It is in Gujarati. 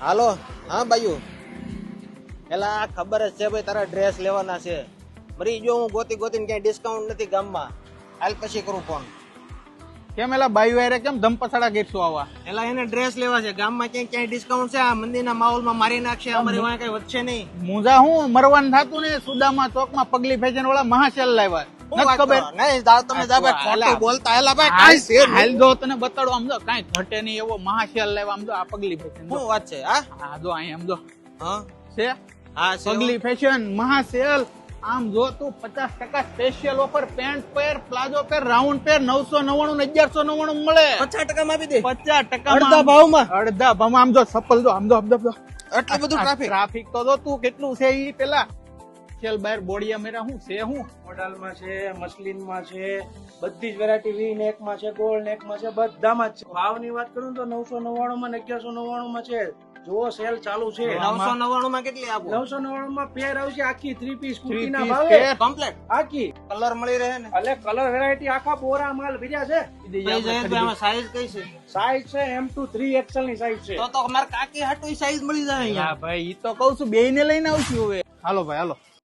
હાલો. હા બાયુ, એલા ખબર જ છે ભાઈ તારા ડ્રેસ લેવાના છે. મરી જો હું ગોતી ગોતીને ક્યાંય ડિસ્કાઉન્ટ નથી ગામમાં. હાલ પછી કરું ફોન. કેમ એલા બાઈ વાયરે કેમ ધમપછાડા ગીરશું આવા? એલા એને ડ્રેસ લેવા છે ગામમાં, ક્યાંય ડિસ્કાઉન્ટ છે? આ મંદિરના માહોલમાં મારી નાખશે, અમારી વાંહે કઈ વધશે નહીં. મુંજા હું મરવાન થાતું ને સુદામા ચોકમાં પગલી ફેશન વાળા મહાશેલ લાવ્યા. શું વાત ખબર કરો? નહીં જાઓ તમે જાઓ ભાઈ, ખોટું બોલતા. એલા ભાઈ કાંઈ છે નહીં. હાલ જો તને બતાડો, આમ જો કાંઈ ઘટે નહીં એવો મહાશેલ લાવ્યા. આમ જો આ પગલી ફેશન શું વાત છે? હા હા જો અહીં આમ જો હા છે હા છે. પગલી ફેશન મહાસેલ. આમ જો તું 50% special offer. Pant pair, palazzo pair, round pair 999 ને 1199 મળે. 50% માં આપી દે. 50% અડધા ભાવમાં. અડધા ભાવમાં. આમ જો સફલ જો, આમ જો આમ જો આટલું બધું ટ્રાફિક. ટ્રાફિક તો જો તું કેટલું છે ઈ પેલા ચલ બહાર બોડિયા મેરા હું છે હું મોડલમાં છે, મસલિનમાં છે, બધી જ વેરાયટી વી નેકમાં છે, ગોલ્ડ નેકમાં છે, બધામાં જ છે. ભાવની વાત કરું તો 999 માં ને 1199 માં છે. જો સેલ ચાલુ છે. 999 માં કેટલી આપો? 999 માં પેર આવશે આખી 3 પીસ Three કુર્તીના piece ભાવે. pair. કમ્પ્લેટ આખી કલર મળી રહે ને? એટલે કલર વેરાયટી આખા બોરા માલ બીજા છે. કઈ જાય તો આમાં સાઈઝ કઈ છે? સાઈઝ છે M2 3XL ની સાઈઝ છે. તો અમારે કાકી હાટુ સાઈઝ મળી જાય અહીંયા. હા ભાઈ ઈ તો કઉ છું, બેય ને લઈને આવશું હવે. હાલો ભાઈ હાલો.